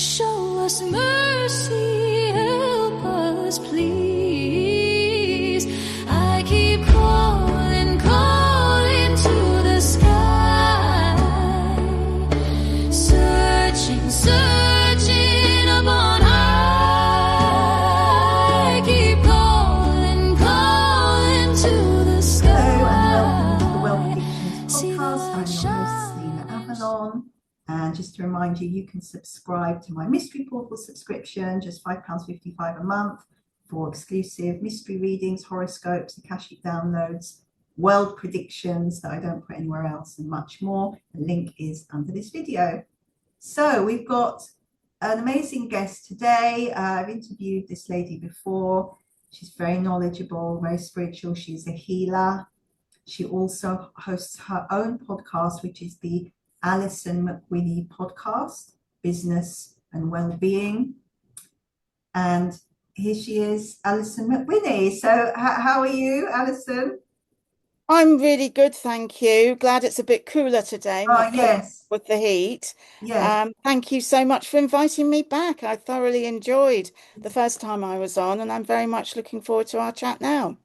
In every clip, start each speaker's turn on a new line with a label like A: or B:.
A: Show us mercy, help us, please. I keep calling, calling to the sky, searching, searching upon high. I keep calling, calling to the sky.
B: Hello and welcome to the Well Predictions podcast. I'm your host, Selina. And just to remind you, you can subscribe to my mystery portal subscription, just £5.55 a month, for exclusive mystery readings, horoscopes, Akashic downloads, world predictions that I don't put anywhere else, and much more. The link is under this video. So we've got an amazing guest today. I've interviewed this lady before. She's very knowledgeable, very spiritual. She's a healer. She also hosts her own podcast, which is the Alison McWhinnie podcast, Business and Wellbeing. And here she is, Alison McWhinnie. So how are you, Alison?
C: I'm really good, thank you. Glad it's a bit cooler today.
B: Yes.
C: With the heat.
B: Yes.
C: Thank you so much for inviting me back. I thoroughly enjoyed the first time I was on, and I'm very much looking forward to our chat now.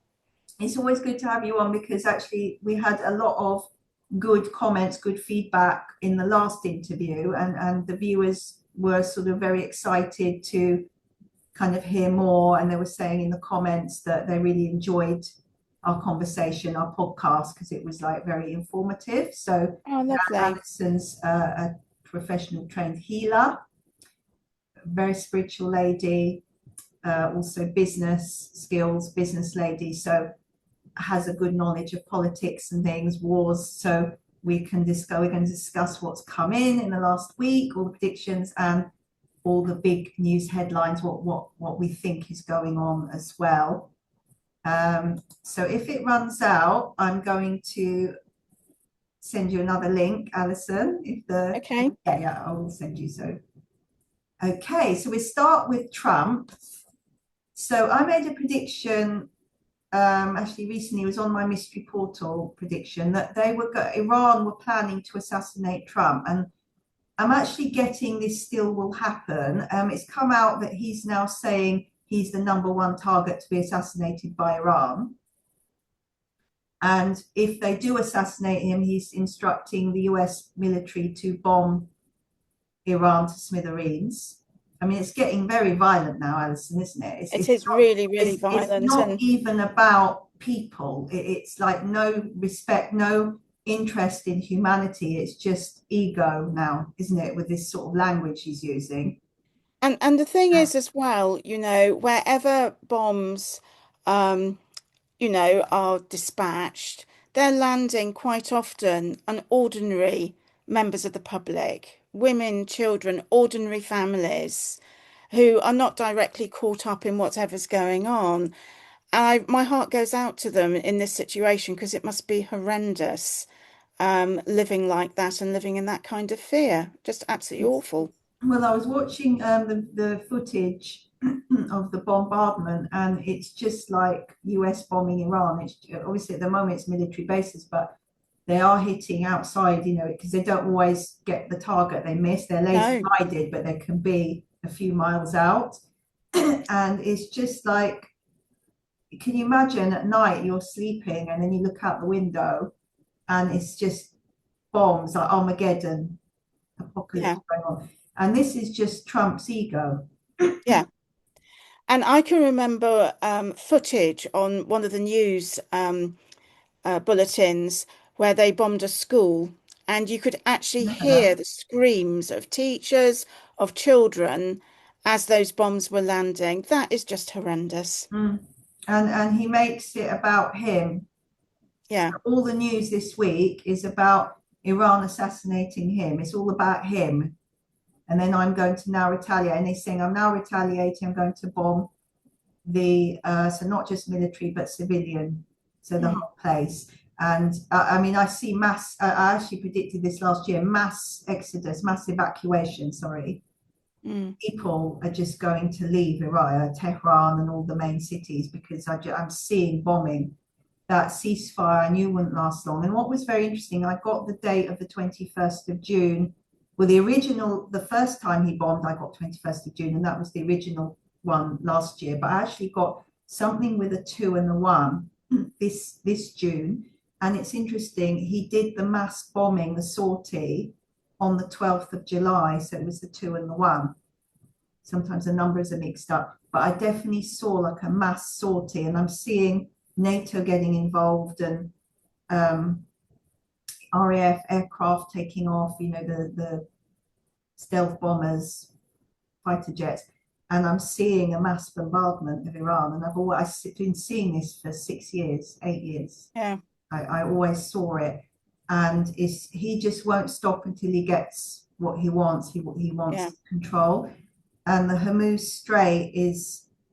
B: It's always good to have you on, because actually we had a lot of good comments, good feedback in the last interview, and the viewers were sort of very excited to kind of hear more, and they were saying in the comments that they really enjoyed our conversation, our podcast, because it was like very informative. So Alison's a professional trained healer, very spiritual lady, also business skills, business lady, so has a good knowledge of politics and things, wars. So we're going to discuss what's come in the last week, all the predictions and all the big news headlines, what we think is going on as well. So if it runs out, I'm going to send you another link, Alison.
C: Okay.
B: Yeah, I will send you. So okay, so we start with Trump. So I made a prediction actually recently. It was on my mystery portal prediction that Iran were planning to assassinate Trump, and I'm actually getting this still will happen. It's come out that he's now saying he's the #1 target to be assassinated by Iran, and if they do assassinate him, he's instructing the US military to bomb Iran to smithereens. I mean, it's getting very violent now, Alison, isn't it?
C: It is really, really violent.
B: It's not even about people. It's like no respect, no interest in humanity. It's just ego now, isn't it, with this sort of language he's using?
C: And the thing is as well, wherever bombs, are dispatched, they're landing quite often on ordinary members of the public. Women, children, ordinary families who are not directly caught up in whatever's going on. My heart goes out to them in this situation, because it must be horrendous living like that and living in that kind of fear. Just absolutely awful.
B: Well, I was watching the footage of the bombardment, and it's just like US bombing Iran. It's obviously at the moment it's military bases, but they are hitting outside, because they don't always get the target they miss. They're laser guided, but they can be a few miles out. And it's just like, can you imagine at night you're sleeping and then you look out the window and it's just bombs, like Armageddon, apocalypse going on. And this is just Trump's ego.
C: Yeah. And I can remember footage on one of the news bulletins where they bombed a school, and you could actually hear the screams of teachers, of children, as those bombs were landing. That is just horrendous.
B: And he makes it about him.
C: Yeah.
B: So all the news this week is about Iran assassinating him. It's all about him. And then I'm going to now retaliate. And he's saying, I'm now retaliating. I'm going to bomb so not just military, but civilian. So the whole place. And I mean, I see mass, I actually predicted this last year, mass exodus, mass evacuation, sorry. People are just going to leave Iran, Tehran and all the main cities, because I'm seeing bombing. That ceasefire I knew wouldn't last long. And what was very interesting, I got the date of the 21st of June Well, the original, the first time he bombed, I got 21st of June, and that was the original one last year. But I actually got something with a 2 and a 1 this June. And it's interesting, he did the mass bombing, the sortie, on the 12th of July. So it was the 2 and the 1. Sometimes the numbers are mixed up, but I definitely saw like a mass sortie, and I'm seeing NATO getting involved, and RAF aircraft taking off, you know, the stealth bombers, fighter jets, and I'm seeing a mass bombardment of Iran. And I've been seeing this for 6 years, 8 years.
C: Yeah.
B: I always saw it, and he just won't stop until he gets what he wants. He wants control. And the Hormuz Strait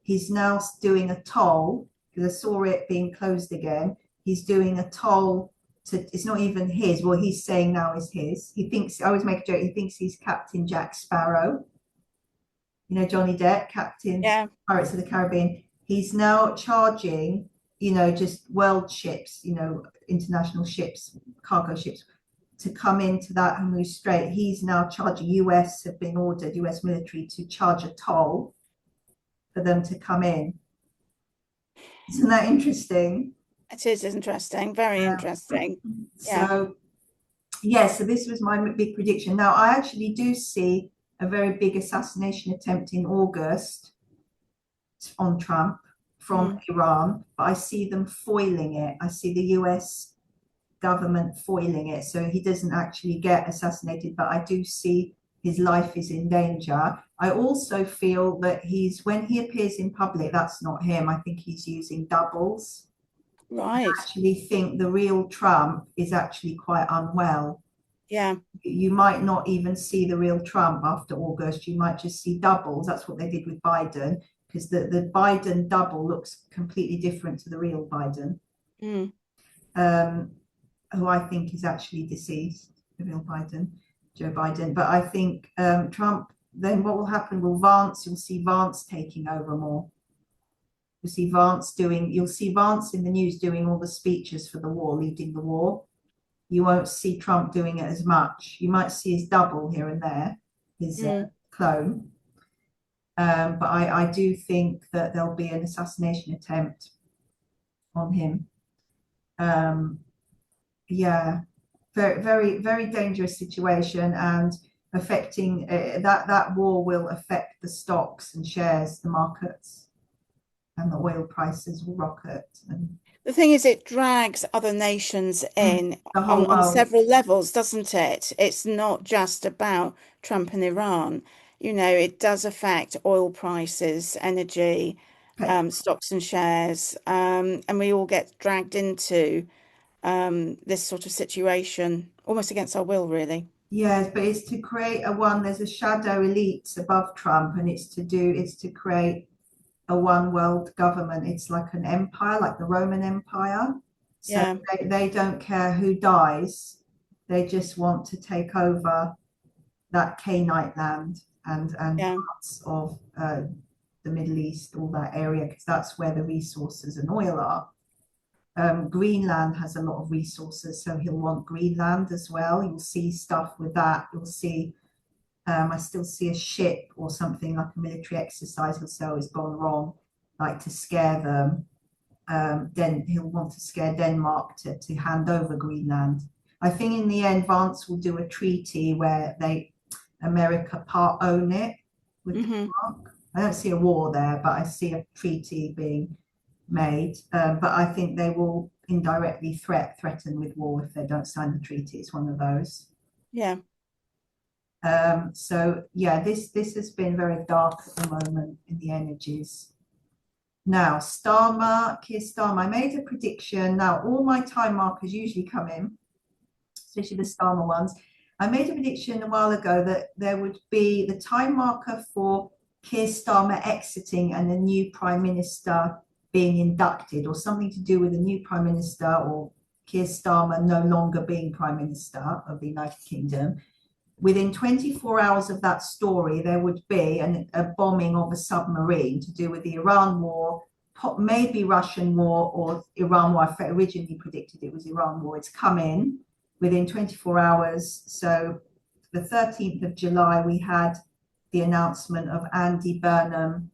B: he's now doing a toll, because I saw it being closed again. He's doing a toll it's not even his. Well, he's saying now is his. He thinks, I always make a joke, he thinks he's Captain Jack Sparrow. You know, Johnny Depp, Captain Pirates of the Caribbean. He's now charging, you know, just world ships, you know, international ships, cargo ships, to come into that Hormuz Strait. He's now charging, US have been ordered, US military, to charge a toll for them to come in. Isn't that interesting?
C: It is interesting, very interesting.
B: So, so this was my big prediction. Now, I actually do see a very big assassination attempt in August on Trump from Iran, but I see them foiling it. I see the US government foiling it, so he doesn't actually get assassinated, but I do see his life is in danger. I also feel that when he appears in public, that's not him. I think he's using doubles.
C: Right.
B: I actually think the real Trump is actually quite unwell.
C: Yeah.
B: You might not even see the real Trump after August. You might just see doubles. That's what they did with Biden, because the Biden double looks completely different to the real Biden, who I think is actually deceased, the real Biden, Joe Biden. But I think Trump, then what will happen? You'll see Vance taking over more. You'll see Vance in the news doing all the speeches for the war, leading the war. You won't see Trump doing it as much. You might see his double here and there, his clone. But I do think that there'll be an assassination attempt on him. Very, very, very dangerous situation, and affecting that war will affect the stocks and shares, the markets. And the oil prices will rocket. And
C: the thing is, it drags other nations in on several levels, doesn't it? It's not just about Trump and Iran. You know, it does affect oil prices, energy, stocks and shares, and we all get dragged into this sort of situation, almost against our will, really.
B: Yes, but it's to create there's a shadow elite above Trump, and it's to create a one world government. It's like an empire, like the Roman Empire. So they don't care who dies. They just want to take over that Canaanite land and parts of the Middle East, all that area, because that's where the resources and oil are. Greenland has a lot of resources, so he'll want Greenland as well. You'll see stuff with that. You'll see I still see a ship or something like a military exercise or so has gone wrong, like to scare them. Then he'll want to scare Denmark to hand over Greenland. I think in the end, Vance will do a treaty where America part own it with Denmark. I don't see a war there, but I see a treaty being made. But I think they will indirectly threaten with war if they don't sign the treaty. It's one of those.
C: Yeah.
B: This has been very dark at the moment in the energies. Now, Keir Starmer, I made a prediction. Now, all my time markers usually come in, especially the Starmer ones. I made a prediction a while ago that there would be the time marker for Keir Starmer exiting and a new Prime Minister being inducted, or something to do with a new Prime Minister, or Keir Starmer no longer being Prime Minister of the United Kingdom. Within 24 hours of that story, there would be a bombing of a submarine to do with the Iran war, maybe Russian war or Iran war. I originally predicted it was Iran war. It's come in within 24 hours. So the 13th of July, we had the announcement of Andy Burnham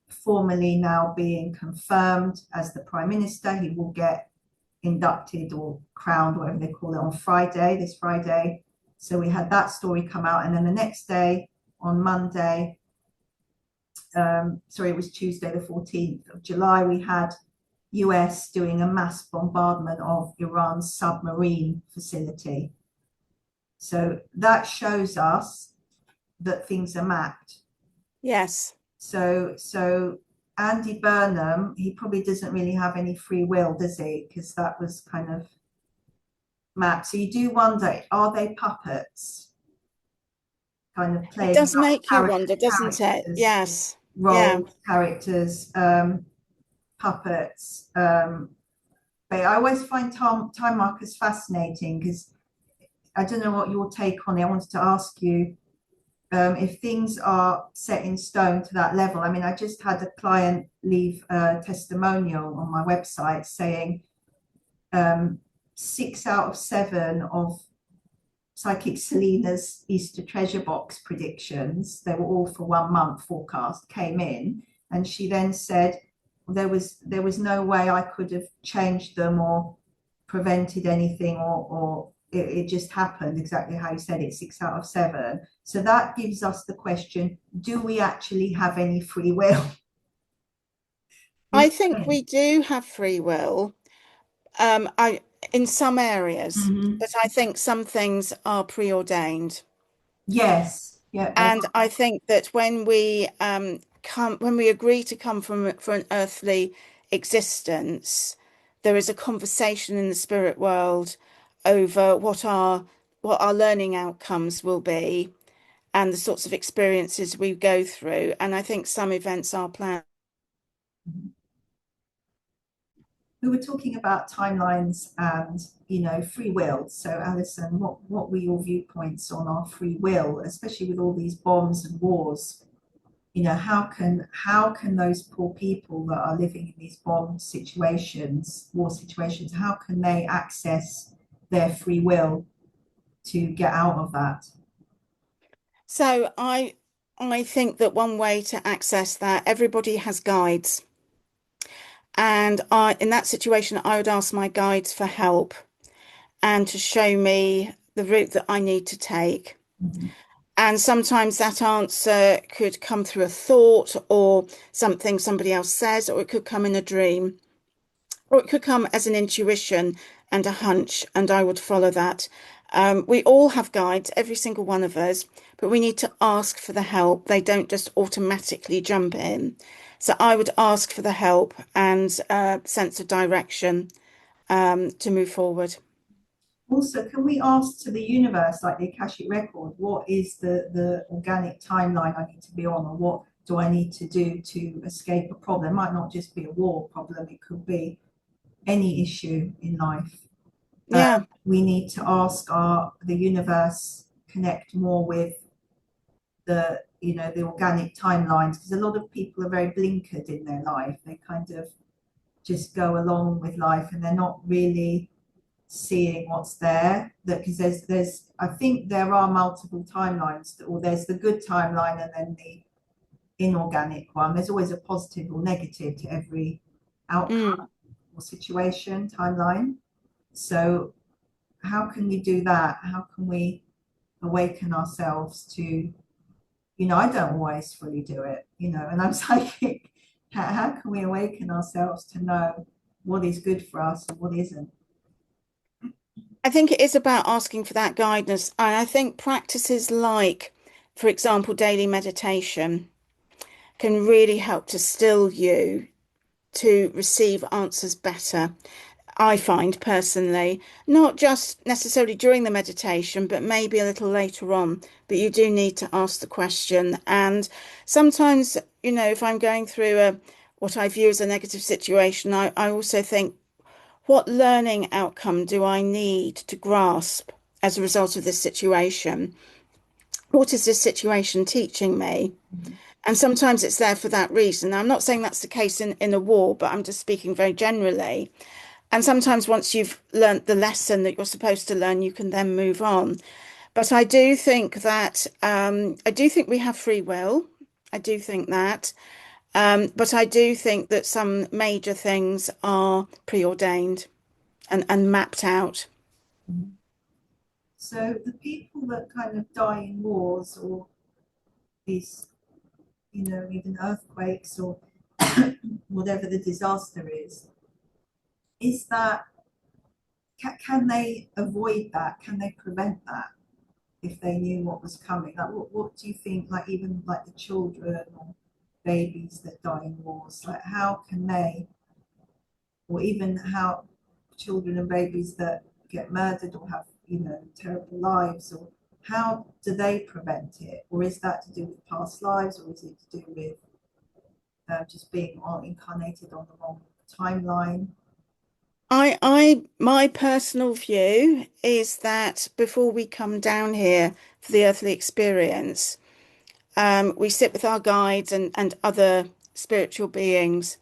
B: formally now being confirmed as the Prime Minister. He will get inducted or crowned, whatever they call it, on Friday, this Friday. So we had that story come out. And then the next day, on Monday, it was Tuesday, the 14th of July, we had US doing a mass bombardment of Iran's submarine facility. So that shows us that things are mapped.
C: Yes.
B: So Andy Burnham, he probably doesn't really have any free will, does he? Because that was kind of mapped. So you do wonder, are they puppets? Kind of
C: It
B: playing
C: does make you
B: character,
C: wonder, doesn't it?
B: characters,
C: Yes. Yeah.
B: roles, characters, puppets. But I always find time markers fascinating because I don't know what your take on it. I wanted to ask you if things are set in stone to that level. I mean, I just had a client leave a testimonial on my website saying 6 out of 7 of Psychic Selina's Easter treasure box predictions, they were all for 1 month forecast, came in, and she then said there was no way I could have changed them or prevented anything, or it just happened exactly how you said it, 6 out of 7. So that gives us the question, do we actually have any free will?
C: I think we do have free will, in some areas,
B: Mhm.
C: but I think some things are preordained.
B: Yes, yeah,
C: And I think that when we when we agree to come for an earthly existence, there is a conversation in the spirit world over what our learning outcomes will be and the sorts of experiences we go through. And I think some events are planned.
B: we were talking about timelines and free will. So Alison, what were your viewpoints on our free will, especially with all these bombs and wars? How can those poor people that are living in these bomb situations, war situations, how can they access their free will to get out of that?
C: So I think that one way to access that, everybody has guides. And in that situation, I would ask my guides for help and to show me the route that I need to take.
B: Mhm.
C: And sometimes that answer could come through a thought or something somebody else says, or it could come in a dream, or it could come as an intuition and a hunch, and I would follow that. We all have guides, every single one of us, but we need to ask for the help. They don't just automatically jump in. So I would ask for the help and sense of direction to move forward.
B: Also, can we ask to the universe, like the Akashic record, what is the organic timeline I need to be on, or what do I need to do to escape a problem? It might not just be a war problem, it could be any issue in life.
C: Yeah.
B: We need to ask the universe connect more with the organic timelines, because a lot of people are very blinkered in their life. They kind of just go along with life and they're not really seeing what's there. That because there's I think there are multiple timelines, or there's the good timeline and then the inorganic one. There's always a positive or negative to every
C: Mm.
B: outcome or situation timeline. So how can we do that? How can we awaken ourselves to, I don't always fully do it, and I'm psychic. How can we awaken ourselves to know what is good for us and what isn't?
C: I think it is about asking for that guidance. And I think practices like, for example, daily meditation can really help to still you to receive answers better. I find personally, not just necessarily during the meditation, but maybe a little later on. But you do need to ask the question. And sometimes, if I'm going through what I view as a negative situation, I also think, what learning outcome do I need to grasp as a result of this situation? What is this situation teaching me? And sometimes it's there for that reason. Now, I'm not saying that's the case in a war, but I'm just speaking very generally. And sometimes once you've learnt the lesson that you're supposed to learn, you can then move on. But I do think that I do think we have free will. I do think that. But I do think that some major things are preordained and mapped out.
B: Mhm. So the people that kind of die in wars or these, even earthquakes or whatever the disaster is that can they avoid that? Can they prevent that if they knew what was coming? Like, what do you think? Like, even like the children or babies that die in wars, like how can they, or even how children and babies that get murdered or have, terrible lives, or how do they prevent it? Or is that to do with past lives, or is it to do with just being incarnated on the wrong timeline?
C: My personal view is that before we come down here for the earthly experience, we sit with our guides and other spiritual beings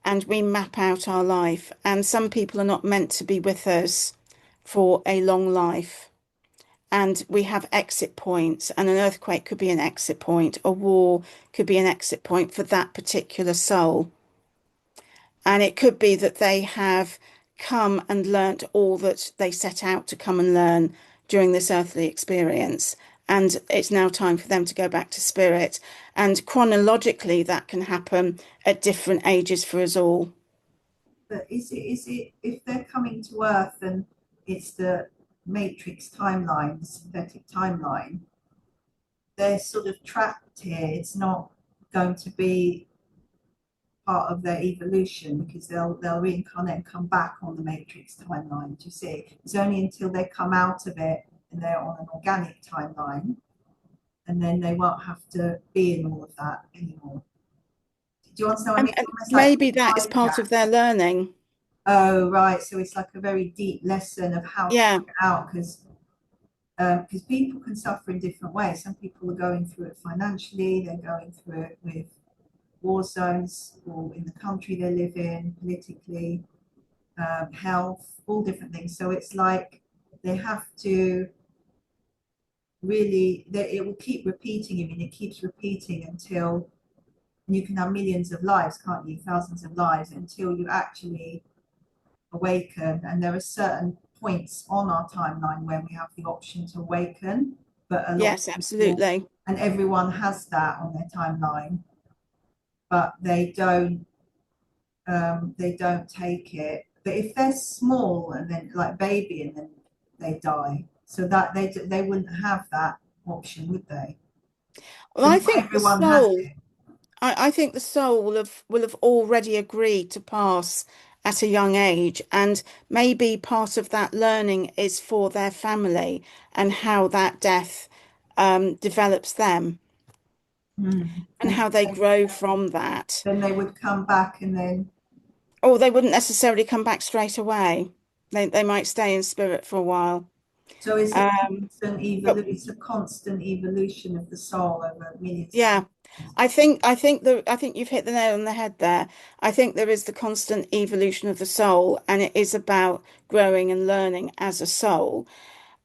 C: and we map out our life. And some people are not meant to be with us for a long life. And we have exit points, and an earthquake could be an exit point, a war could be an exit point for that particular soul. And it could be that they have come and learnt all that they set out to come and learn during this earthly experience. And it's now time for them to go back to spirit. And chronologically, that can happen at different ages for us all.
B: But is it if they're coming to Earth and it's the matrix timeline, the synthetic timeline, they're sort of trapped here. It's not going to be part of their evolution because they'll reincarnate and come back on the matrix timeline. Do you see? It's only until they come out of it and they're on an organic timeline, and then they won't have to be in all of that anymore. Do you understand what I mean? It's
C: And
B: almost like
C: maybe that is part of
B: hijack.
C: their learning.
B: Oh, right. So it's like a very deep lesson of how to
C: Yeah,
B: get out because people can suffer in different ways. Some people are going through it financially, they're going through it with war zones or in the country they live in, politically, health, all different things. So it's like they have to really, it will keep repeating. I mean, it keeps repeating until you can have millions of lives, can't you? Thousands of lives until you actually awaken. And there are certain points on our timeline where we have the option to awaken, but a lot of
C: yes,
B: people,
C: absolutely.
B: and everyone has that on their timeline, but they don't take it. But if they're small and then like baby and then they die, so that they wouldn't have that option, would they?
C: Well,
B: So not everyone has it.
C: I think the soul will have already agreed to pass at a young age, and maybe part of that learning is for their family and how that death develops them and
B: And
C: how they grow from that.
B: then they would come back and then
C: Or they wouldn't necessarily come back straight away. They might stay in spirit for a while.
B: so is it
C: Um,
B: constant
C: but
B: evolution? It's a constant evolution of the soul over millions of
C: yeah,
B: years.
C: I think you've hit the nail on the head there. I think there is the constant evolution of the soul, and it is about growing and learning as a soul.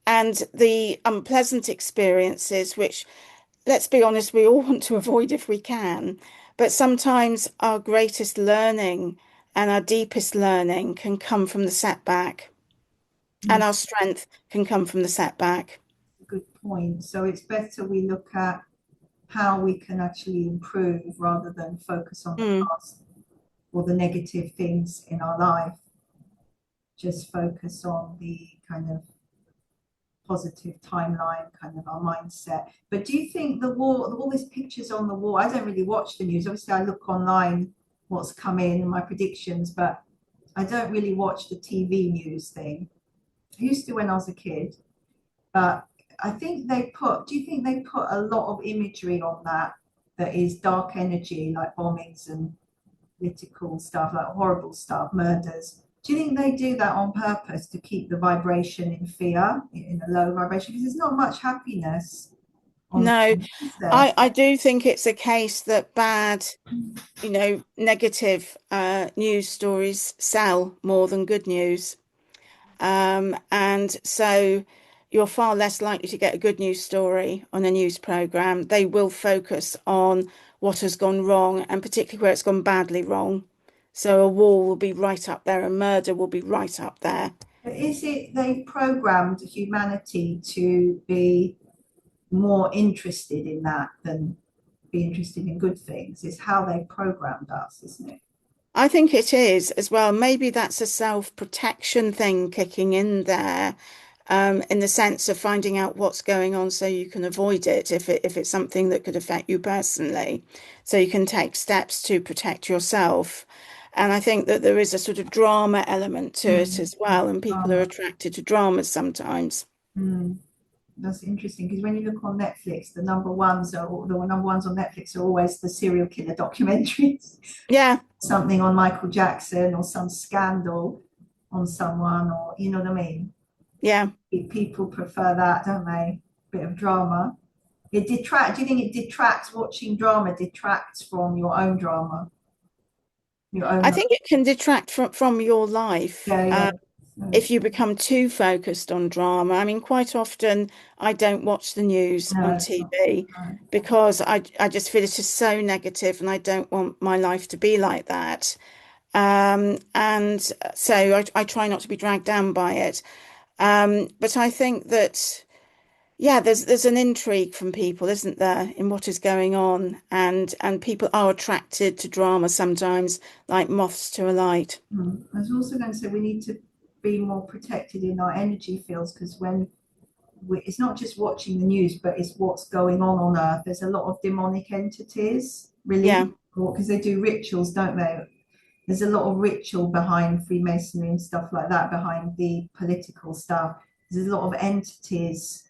C: And the unpleasant experiences, which, let's be honest, we all want to avoid if we can. But sometimes our greatest learning and our deepest learning can come from the setback, and
B: Mm,
C: our strength can come from the setback.
B: good point. So it's better we look at how we can actually improve rather than focus on the
C: Mm,
B: past or the negative things in our life. Just focus on the kind of positive timeline, kind of our mindset. But do you think the war, all these pictures on the wall, I don't really watch the news. Obviously, I look online what's come in, my predictions, but I don't really watch the TV news thing. I used to when I was a kid, but I think do you think they put a lot of imagery on that is dark energy, like bombings and political stuff, like horrible stuff, murders? Do you think they do that on purpose to keep the vibration in fear, in a low vibration? Because there's not much happiness on the
C: no,
B: news, is there?
C: I do think it's a case that bad, negative news stories sell more than good news. And so, you're far less likely to get a good news story on a news program. They will focus on what has gone wrong, and particularly where it's gone badly wrong. So a war will be right up there, and murder will be right up there.
B: Is it they programmed humanity to be more interested in that than be interested in good things? Is how they programmed us, isn't it?
C: I think it is as well. Maybe that's a self-protection thing kicking in there, in the sense of finding out what's going on so you can avoid it if it's something that could affect you personally. So you can take steps to protect yourself. And I think that there is a sort of drama element to it
B: Mm.
C: as well, and people are
B: Um,
C: attracted to dramas sometimes.
B: mm. That's interesting because when you look on Netflix, the number ones on Netflix are always the serial killer documentaries.
C: Yeah,
B: Something on Michael Jackson or some scandal on someone, or you know what I mean?
C: yeah.
B: People prefer that, don't they? Bit of drama. It detract. Do you think it detracts watching drama detracts from your own drama, your
C: I
B: own?
C: think it can detract from your life.
B: Yeah, yeah. So,
C: If you become too focused on drama. I mean, quite often I don't watch the news
B: no,
C: on
B: it's not.
C: TV
B: No.
C: because I just feel it is so negative and I don't want my life to be like that. And so I try not to be dragged down by it. But I think that, yeah, there's an intrigue from people, isn't there, in what is going on, and people are attracted to drama sometimes, like moths to a light.
B: I was also going to say we need to be more protected in our energy fields because it's not just watching the news, but it's what's going on Earth. There's a lot of demonic entities,
C: Yeah,
B: really, because they do rituals, don't they? There's a lot of ritual behind Freemasonry and stuff like that, behind the political stuff. There's a lot of entities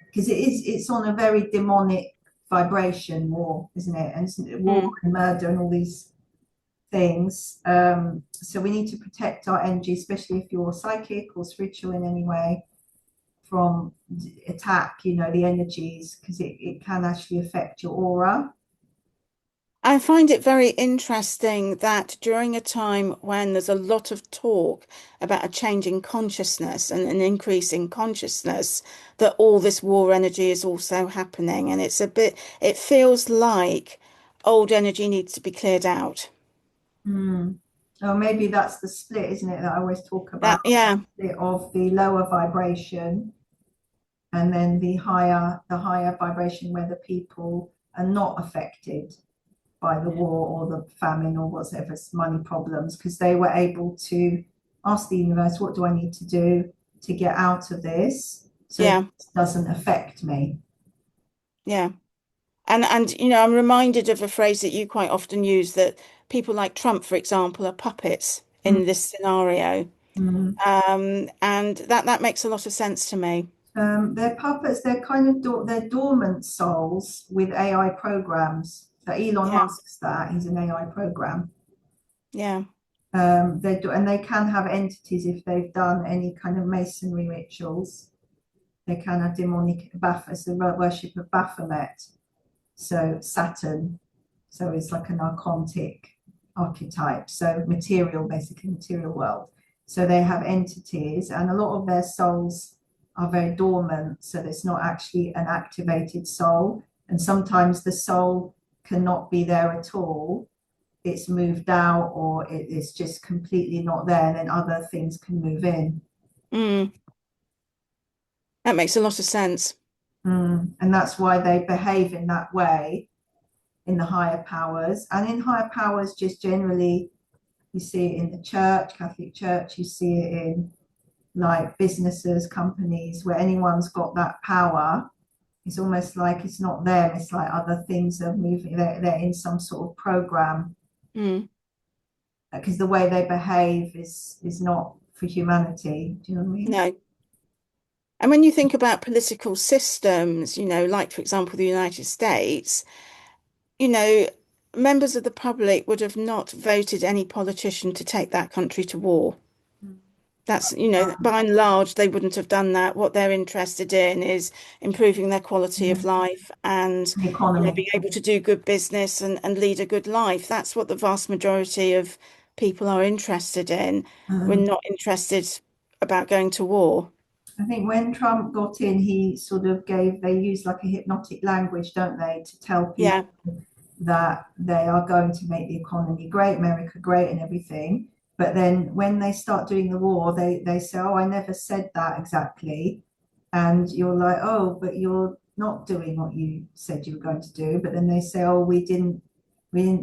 B: because it's on a very demonic vibration war, isn't it? And war
C: mm.
B: and murder and all these things. So we need to protect our energy, especially if you're psychic or spiritual in any way, from attack, the energies, because it can actually affect your aura.
C: I find it very interesting that during a time when there's a lot of talk about a change in consciousness and an increase in consciousness, that all this war energy is also happening. And it feels like old energy needs to be cleared out.
B: Hmm. Or maybe that's the split, isn't it, that I always talk about,
C: That, yeah,
B: split of the lower vibration and then the higher vibration where the people are not affected by the war or the famine or whatever money problems because they were able to ask the universe, what do I need to do to get out of this so it
C: yeah,
B: doesn't affect me?
C: yeah. And I'm reminded of a phrase that you quite often use that people like Trump, for example, are puppets
B: Mm,
C: in this scenario.
B: mm.
C: And that makes a lot of sense to me.
B: They're puppets, they're kind of they're dormant souls with AI programs. So Elon
C: Yeah,
B: Musk's that, he's an AI program.
C: yeah,
B: And they can have entities if they've done any kind of masonry rituals. They can have demonic Baphomet, the worship of Baphomet. So Saturn, so it's like an archontic archetype. So material, basically material world. So they have entities, and a lot of their souls are very dormant. So it's not actually an activated soul. And sometimes the soul cannot be there at all. It's moved out, or it's just completely not there. And then other things can move in.
C: mm, that makes a lot of sense.
B: And that's why they behave in that way in the higher powers. And in higher powers, just generally, you see it in the church, Catholic Church, you see it in like businesses, companies, where anyone's got that power. It's almost like it's not them, it's like other things are moving, they're in some sort of program
C: Mm,
B: because the way they behave is not for humanity. Do you know what I mean?
C: no. And when you think about political systems, like for example, the United States, you know, members of the public would have not voted any politician to take that country to war. That's, by and large, they wouldn't have done that. What they're interested in is improving their quality of
B: Yeah.
C: life and,
B: The economy.
C: being able to do good business and lead a good life. That's what the vast majority of people are interested in. We're
B: Um,
C: not interested about going to war.
B: I think when Trump got in, he sort of they use like a hypnotic language, don't they, to tell people
C: Yeah.
B: that they are going to make the economy great, America great, and everything. But then when they start doing the war, they say, "Oh, I never said that exactly," and you're like, "Oh, but you're not doing what you said you were going to do." But then they say, "Oh, we didn't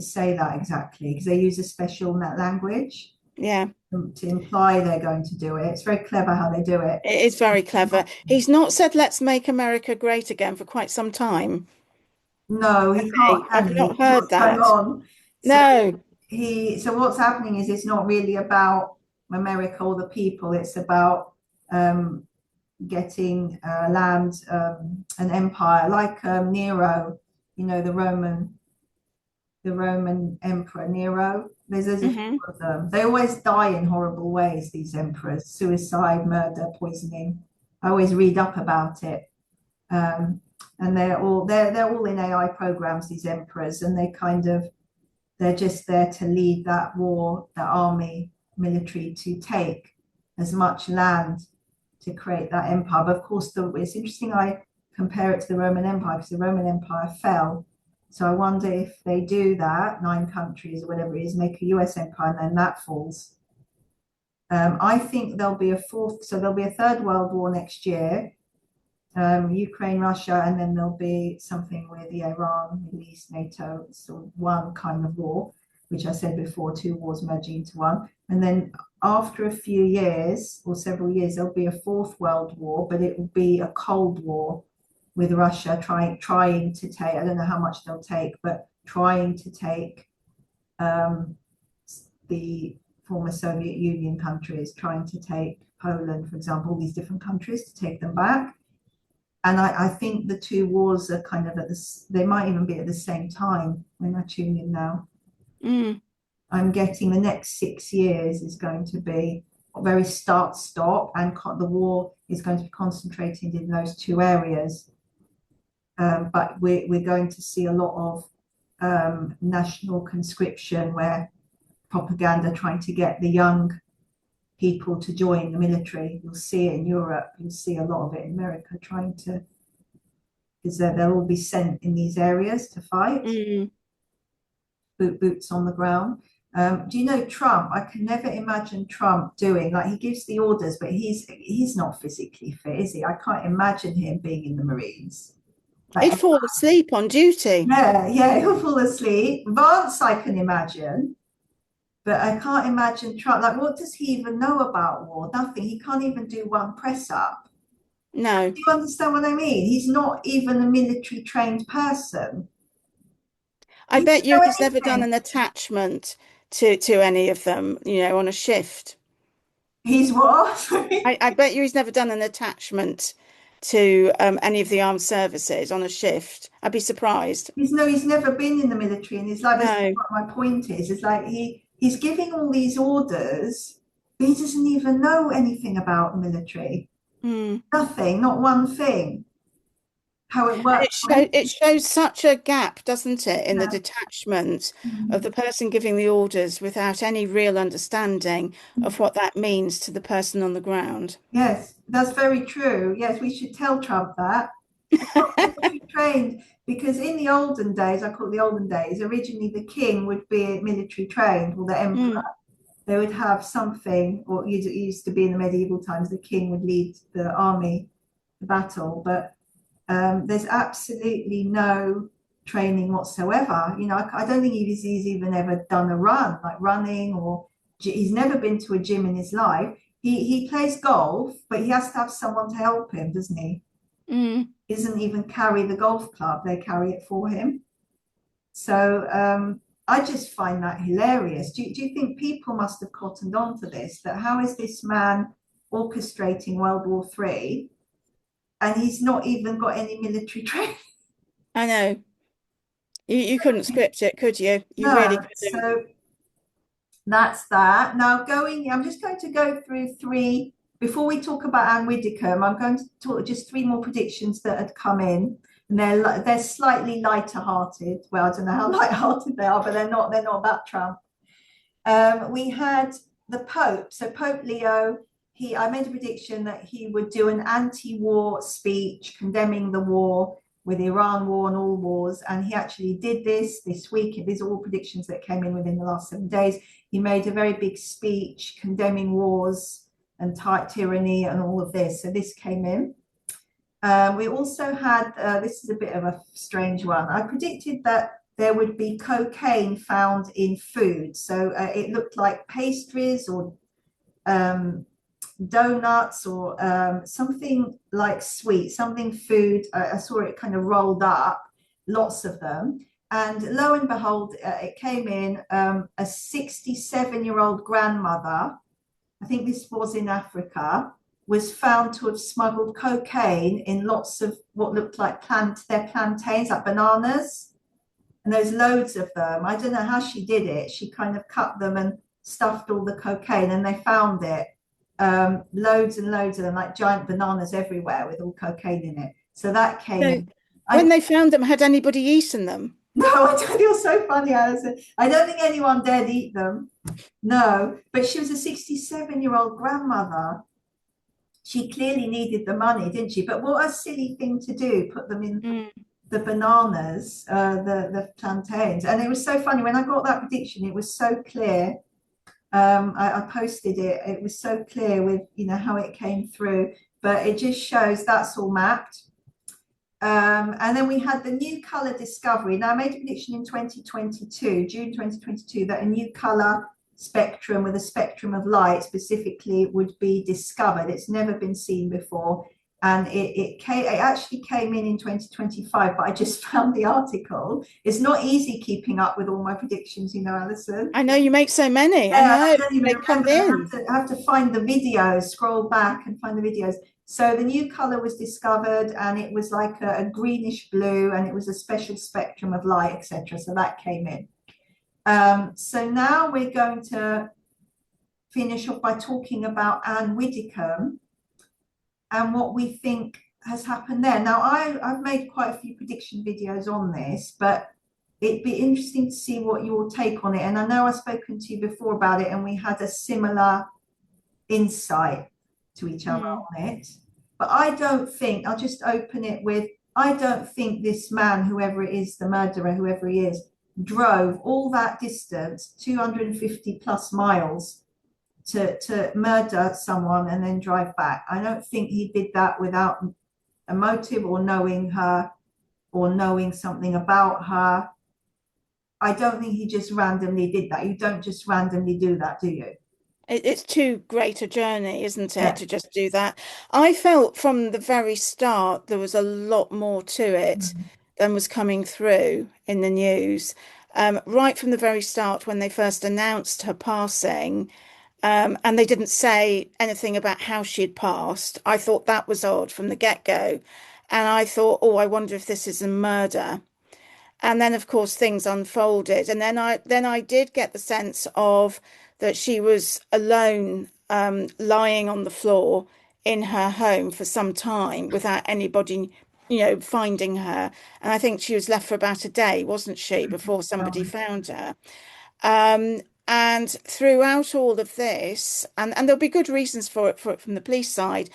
B: say that exactly," because they use a special language
C: Yeah.
B: to imply they're going to do it. It's very clever how they do it.
C: It is very clever. He's not said let's make America great again for quite some time.
B: No, he can't,
C: Hey,
B: can
C: I've
B: he?
C: not heard
B: What's going
C: that.
B: on? So
C: No.
B: so what's happening is it's not really about America or the people. It's about um, getting land, an empire like Nero, the Roman emperor Nero. There's a few
C: Hmm.
B: of them. They always die in horrible ways, these emperors, suicide, murder, poisoning. I always read up about it. Um, and they're all in AI programs, these emperors, and they're just there to lead that war, that army, military, to take as much land to create that empire. But of course, it's interesting. I compare it to the Roman Empire because the Roman Empire fell. So I wonder if they do that, 9 countries or whatever it is, make a US empire, and then that falls. I think there'll be a fourth, so there'll be a third world war next year, Ukraine, Russia, and then there'll be something with the Iran, Middle East, NATO, so one kind of war, which I said before, 2 wars merging into one. And then after a few years or several years, there'll be a fourth world war, but it will be a Cold War with Russia trying to take, I don't know how much they'll take, but trying to take the former Soviet Union countries, trying to take Poland, for example, all these different countries to take them back. And I think the 2 wars are kind of they might even be at the same time when I tune in now.
C: Mm.
B: I'm getting the next 6 years is going to be very start stop, and the war is going to be concentrated in those 2 areas. But we're going to see a lot of national conscription, where propaganda trying to get the young people to join the military. You'll see it in Europe. You'll see a lot of it in America, because they'll all be sent in these areas to fight,
C: Mm.
B: boots on the ground. Do you know Trump? I can never imagine Trump doing, like, he gives the orders, but he's not physically fit, is he? I can't imagine him being in the Marines.
C: He'd
B: Like,
C: fall asleep on duty.
B: yeah, he'll fall asleep. Vance, I can imagine, but I can't imagine Trump. Like, what does he even know about war? Nothing. He can't even do one press up.
C: No.
B: Do you understand what I mean? He's not even a military trained person.
C: I
B: He
C: bet
B: doesn't
C: you
B: know
C: he's never done
B: anything.
C: an attachment to any of them, on a shift.
B: He's what?
C: I bet you he's never done an attachment to any of the armed services on a shift. I'd be surprised.
B: He's never been in the military in his life. That's
C: No.
B: what my point is. It's like he's giving all these orders, but he doesn't even know anything about the military.
C: Mm.
B: Nothing, not one thing. How it
C: And
B: works.
C: it shows such a gap, doesn't it, in the
B: Yeah.
C: detachment of
B: Mm.
C: the person giving the orders without any real understanding of what that means to the person on the ground.
B: Yes, that's very true. Yes, we should tell Trump that. He's not military trained, because in the olden days, I call it the olden days, originally the king would be military trained, or the emperor.
C: Mm.
B: They would have something, or it used to be in the medieval times, the king would lead the army, the battle, but there's absolutely no training whatsoever. I don't think he's even ever done a run, like running, or he's never been to a gym in his life. He plays golf, but he has to have someone to help him, doesn't he?
C: Mm.
B: He doesn't even carry the golf club, they carry it for him. So I just find that hilarious. Do you think people must have cottoned on to this? That how is this man orchestrating World War III, and he's not even got any military training?
C: I know. You couldn't script it, could you? You really
B: No.
C: couldn't.
B: So that's that. Now I'm just going to go through three before we talk about Anne Widdecombe. I'm going to talk just 3 more predictions that had come in, and they're slightly lighter hearted. Well, I don't know how light-hearted they are, but they're not about Trump. We had the Pope. So Pope Leo, I made a prediction that he would do an anti-war speech condemning the war with Iran war and all wars, and he actually did this week. These are all predictions that came in within the last 7 days. He made a very big speech condemning wars and tyranny and all of this. So this came in. We also had, this is a bit of a strange one. I predicted that there would be cocaine found in food. So it looked like pastries or donuts or something like sweet, something food. I saw it kind of rolled up, lots of them. And lo and behold, it came in a 67-year-old grandmother, I think this was in Africa, was found to have smuggled cocaine in lots of what looked like their plantains, like bananas. And there's loads of them. I don't know how she did it. She kind of cut them and stuffed all the cocaine, and they found it. Loads and loads of them, like giant bananas everywhere with all cocaine in it. So that came in.
C: When they found them, had anybody eaten them?
B: No, I don't. You're so funny, Alison. I don't think anyone dared eat them. No, but she was a 67-year-old grandmother. She clearly needed the money, didn't she? But what a silly thing to do, put them in the bananas, the plantains. And it was so funny. When I got that prediction, it was so clear. I posted it. It was so clear with, how it came through. But it just shows that's all mapped. And then we had the new color discovery. Now, I made a prediction in 2022, June 2022, that a new color spectrum with a spectrum of light specifically would be discovered. It's never been seen before, and it actually came in 2025, but I just found the article. It's not easy keeping up with all my predictions, Alison.
C: I know you make so many. I know
B: I don't even
C: they come in.
B: I have to find the videos, scroll back and find the videos. So the new color was discovered, and it was like a greenish blue, and it was a special spectrum of light, etc. So that came in. So now we're going to finish off by talking about Widdicombe and what we think has happened there. Now, I've made quite a few prediction videos on this, but it'd be interesting to see what your take on it. And I know I've spoken to you before about it, and we had a similar insight to each other on it. But I don't think, I'll just open it with, I don't think this man, whoever it is, the murderer, whoever he is, drove all that distance, 250 plus miles, to murder someone and then drive back. I don't think he did that without a motive or knowing her or knowing something about her. I don't think he just randomly did that. You don't just randomly do that, do you?
C: It's too great a journey, isn't it,
B: Yeah.
C: to just do that? I felt from the very start there was a lot more to it than was coming through in the news. Right from the very start, when they first announced her passing, and they didn't say anything about how she had passed, I thought that was odd from the get-go. And I thought, oh, I wonder if this is a murder. And then, of course, things unfolded. And then I did get the sense of that she was alone, lying on the floor in her home for some time without anybody, finding her. And I think she was left for about a day, wasn't she, before somebody found her. And throughout all of this, and there'll be good reasons for it from the police side,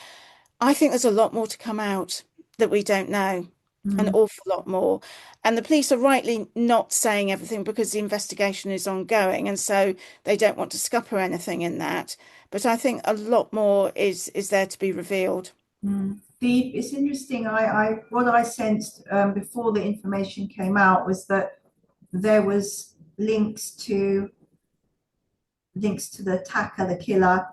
C: I think there's a lot more to come out that we don't know, an awful lot more. And the police are rightly not saying everything because the investigation is ongoing, and so they don't want to scupper anything in that. But I think a lot more is there to be revealed.
B: It's interesting. What I sensed before the information came out was that there was links to the attacker, the killer,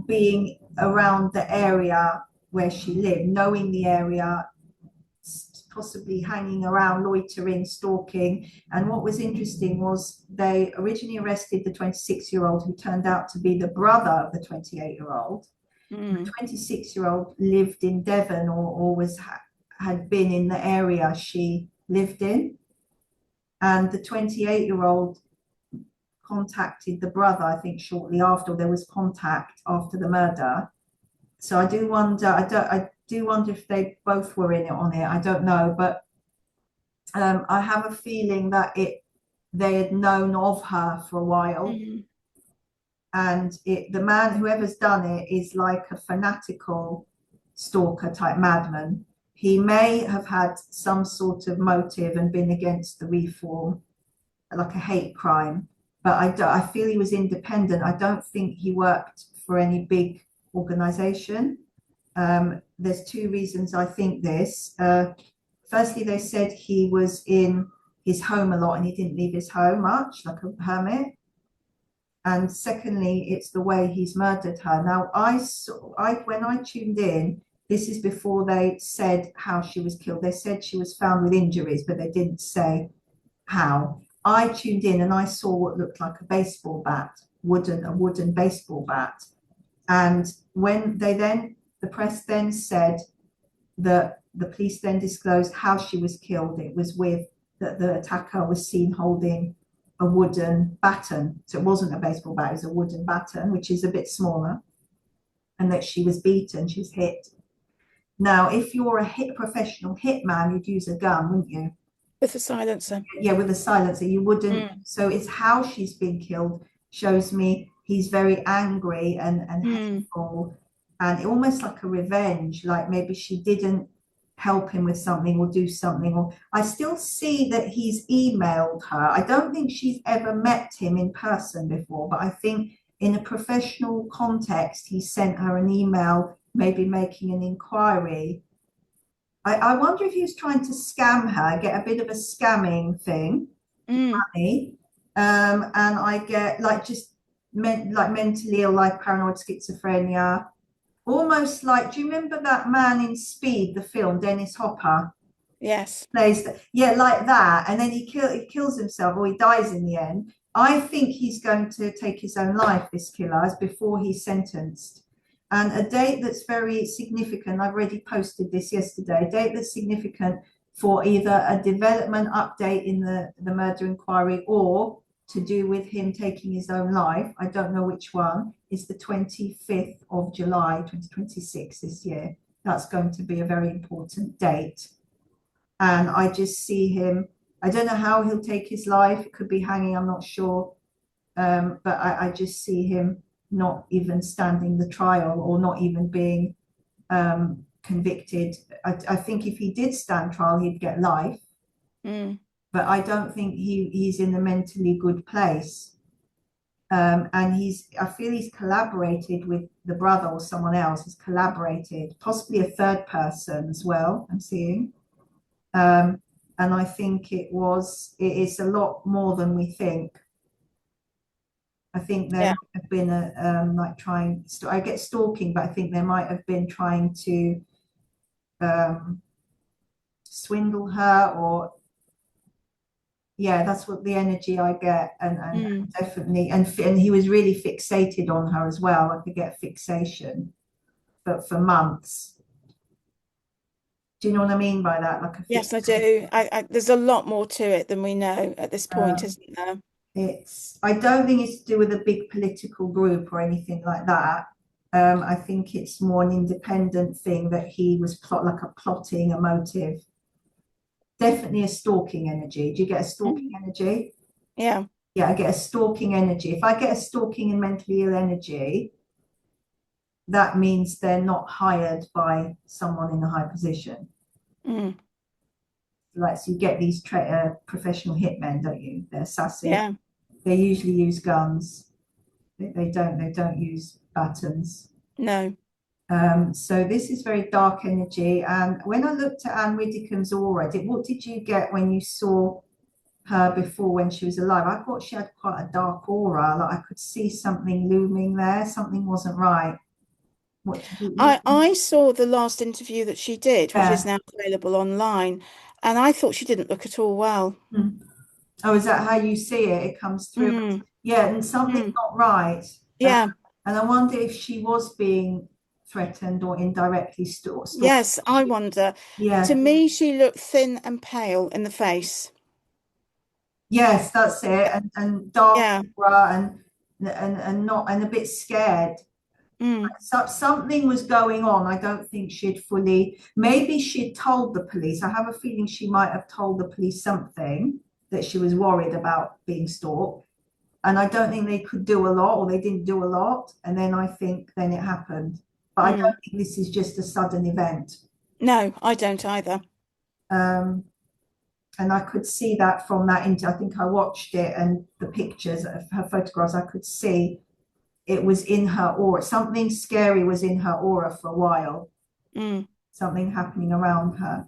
B: being around the area where she lived, knowing the area, possibly hanging around, loitering, stalking. And what was interesting was they originally arrested the 26-year-old who turned out to be the brother of the 28-year-old. The 26-year-old lived in Devon or had been in the area she lived in. And the 28-year-old contacted the brother, I think, shortly after. There was contact after the murder. So I do wonder, I do wonder if they both were in it on it. I don't know, but I have a feeling that they had known of her for a while. and the man, whoever's done it, is like a fanatical stalker type madman. He may have had some sort of motive and been against the reform, like a hate crime, but I feel he was independent. I don't think he worked for any big organization. There's two reasons I think this. Firstly, they said he was in his home a lot and he didn't leave his home much, like a hermit. And secondly, it's the way he's murdered her. Now, when I tuned in, this is before they said how she was killed. They said she was found with injuries, but they didn't say how. I tuned in and I saw what looked like a baseball bat, a wooden baseball bat. And when the press then said that the police then disclosed how she was killed, it was with that the attacker was seen holding a wooden baton. So it wasn't a baseball bat, it was a wooden baton, which is a bit smaller, and that she was beaten, she was hit. Now, if you're a professional hitman, you'd use a gun, wouldn't you?
C: With a silencer.
B: Yeah, with a silencer, you wouldn't. So it's how she's been killed shows me he's very angry and hateful, and almost like a revenge, like maybe she didn't help him with something or do something. Or I still see that he's emailed her. I don't think she's ever met him in person before, but I think in a professional context, he sent her an email, maybe making an inquiry. I wonder if he was trying to scam her, get a bit of a scamming thing, money. And I get like just mentally ill, like paranoid schizophrenia, almost like, do you remember that man in Speed, the film, Dennis Hopper?
C: Yes.
B: Plays like that, and then he kills himself, or he dies in the end. I think he's going to take his own life, this killer, as before he's sentenced. And a date that's very significant, I've already posted this yesterday, a date that's significant for either a development update in the murder inquiry or to do with him taking his own life, I don't know which one, is the 25th of July, 2026 this year. That's going to be a very important date. And I just see him, I don't know how he'll take his life. It could be hanging, I'm not sure. But I just see him not even standing the trial or not even being convicted. I think if he did stand trial, he'd get life. But I don't think he's in a mentally good place. And I feel he's collaborated with the brother or someone else, has collaborated, possibly a third person as well, I'm seeing. And I think it is a lot more than we think. I think there might have been I get stalking, but I think there might have been trying to swindle her, or that's what the energy I get, and definitely, and he was really fixated on her as well. I could get fixation, but for months. Do you know what I mean by that? Like
C: yes, I do. There's a lot more to it than we know at this point, isn't there?
B: I don't think it's to do with a big political group or anything like that. I think it's more an independent thing that he was plotting a motive. Definitely a stalking energy. Do you get a stalking energy?
C: Yeah.
B: Yeah, I get a stalking energy. If I get a stalking and mentally ill energy, that means they're not hired by someone in a high position. Like, so you get these professional hitmen, don't you? They're assassins.
C: Yeah.
B: They usually use guns. They don't use batons.
C: No.
B: So this is very dark energy. And when I looked at Anne Widdicombe's aura, what did you get when you saw her before, when she was alive? I thought she had quite a dark aura. Like I could see something looming there. Something wasn't right.
C: I saw the last interview that she did, which is now available online, and I thought she didn't look at all well.
B: Oh, is that how you see it? It comes through. Yeah, and something's not right.
C: Yeah.
B: And I wonder if she was being threatened or indirectly stalked.
C: Yes, I wonder.
B: Yeah.
C: To me, she looked thin and pale in the face.
B: Yes, that's it. And dark aura and not, and a bit scared. So something was going on. I don't think maybe she'd told the police. I have a feeling she might have told the police something, that she was worried about being stalked. and I don't think they could do a lot, or they didn't do a lot, and then I think then it happened. But I don't think this is just a sudden event.
C: No, I don't either.
B: And I could see that from that I think I watched it, and the pictures of her photographs, I could see it was in her aura. Something scary was in her aura for a while. Something happening around her.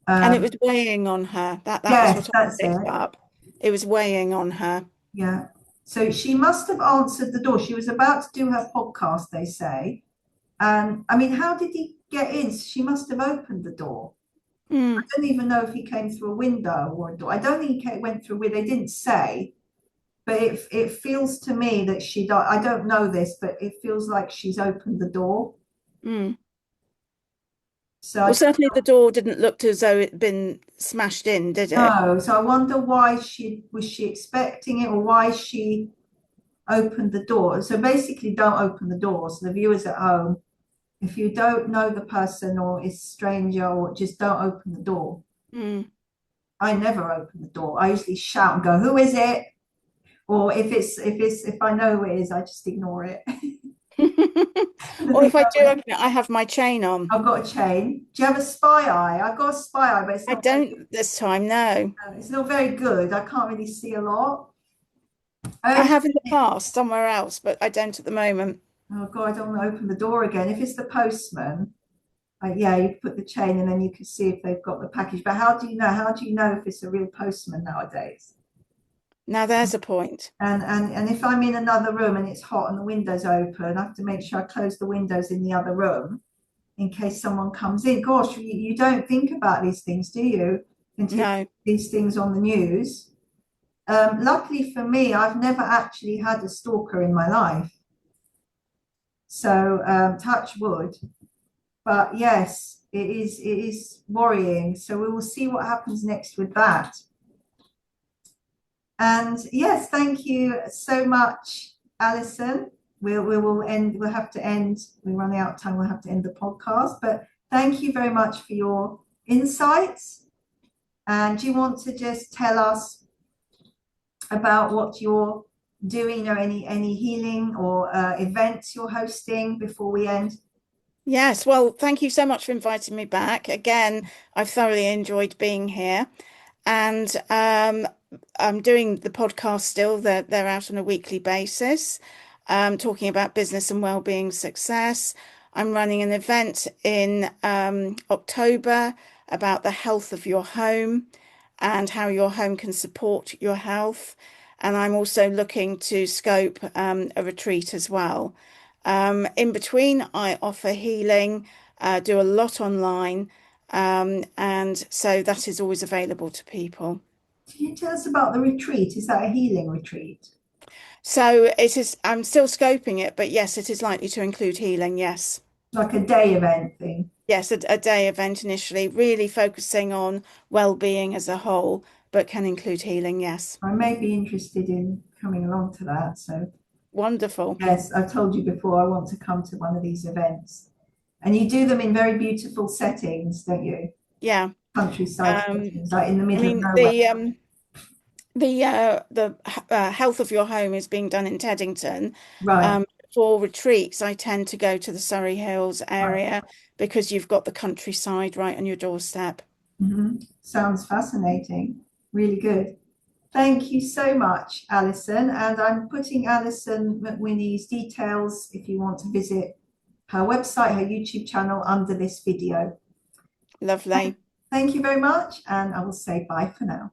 C: And it was weighing on her. That was
B: Yes,
C: what I
B: that's
C: picked
B: it.
C: up. It was weighing on her.
B: Yeah. So she must have answered the door. She was about to do her podcast, they say. And I mean, how did he get in? She must have opened the door. I don't even know if he came through a window or a door. I don't think he went through where they didn't say, but it feels to me that I don't know this, but it feels like she's opened the door. So
C: Well, certainly the door didn't look as though it'd been smashed in, did it?
B: no. So I wonder why was she expecting it, or why she opened the door. So basically, don't open the door. So the viewers at home, if you don't know the person or is stranger, or just don't open the door. I never open the door. I usually shout and go, "Who is it?" Or if I know who it is, I just ignore it.
C: Or if I do open it, I have my chain on.
B: I've got a chain. Do you have a spy eye? I've got a spy eye, but
C: I don't this time, no.
B: it's not very good. I can't really see a lot.
C: I have in the past somewhere else, but I don't at the moment.
B: Oh God, I don't want to open the door again. If it's the postman, yeah, you put the chain and then you can see if they've got the package. But how do you know? How do you know if it's a real postman nowadays?
C: Now there's a point.
B: And if I'm in another room and it's hot and the window's open, I have to make sure I close the windows in the other room in case someone comes in. Gosh, you don't think about these things, do you? Until
C: No.
B: these things on the news. Luckily for me, I've never actually had a stalker in my life. So touch wood. But yes, it is worrying. So we will see what happens next with that. And yes, thank you so much, Alison. We'll have to end. We're running out of time. We'll have to end the podcast. But thank you very much for your insights. And do you want to just tell us about what you're doing, or any healing or events you're hosting before we end?
C: Yes, well, thank you so much for inviting me back. Again, I've thoroughly enjoyed being here. And I'm doing the podcast still. They're out on a weekly basis, talking about business and well-being success. I'm running an event in October about the health of your home and how your home can support your health. And I'm also looking to scope a retreat as well. In between, I offer healing, do a lot online. And so that is always available to people.
B: Can you tell us about the retreat? Is that a healing retreat?
C: So it is, I'm still scoping it, but yes, it is likely to include healing. Yes.
B: Like a day event thing?
C: Yes, a day event initially, really focusing on well-being as a whole, but can include healing. Yes.
B: I may be interested in coming along to that. So
C: Wonderful.
B: yes, I've told you before, I want to come to one of these events. And you do them in very beautiful settings, don't you?
C: Yeah.
B: Countryside settings, like in the
C: I
B: middle of
C: mean,
B: nowhere.
C: the health of your home is being done in Teddington.
B: Right.
C: For retreats, I tend to go to the Surrey Hills area because you've got the countryside right on your doorstep.
B: Sounds fascinating. Really good. Thank you so much, Alison. And I'm putting Alison McWhinnie's details if you want to visit her website, her YouTube channel, under this video.
C: Lovely.
B: Thank you very much, and I will say bye for now.